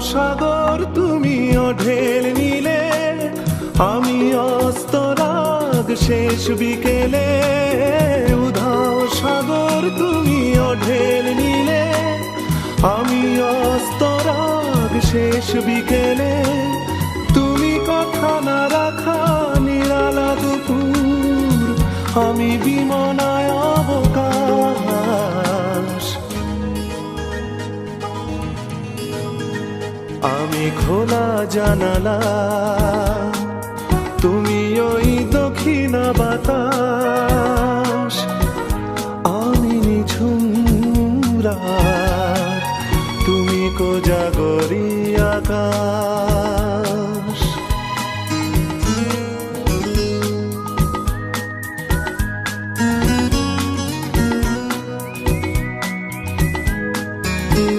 সাগর তুমি ঢেল নিলে, আমি অস্তরাগ শেষ বিকেলে। উধাও সাগর তুমি ঢেল নিলে, আমি অস্তরাগ শেষ বিকেলে। তুমি কথা না রাখা নিরালা দুপুর, আমি বিমনায় অবকাশ। আমি খোলা জানালা, তুমি ওই দক্ষিণা বাতাস। আমি নিঝুম রাত, তুমি কোজাগরী আকাশ।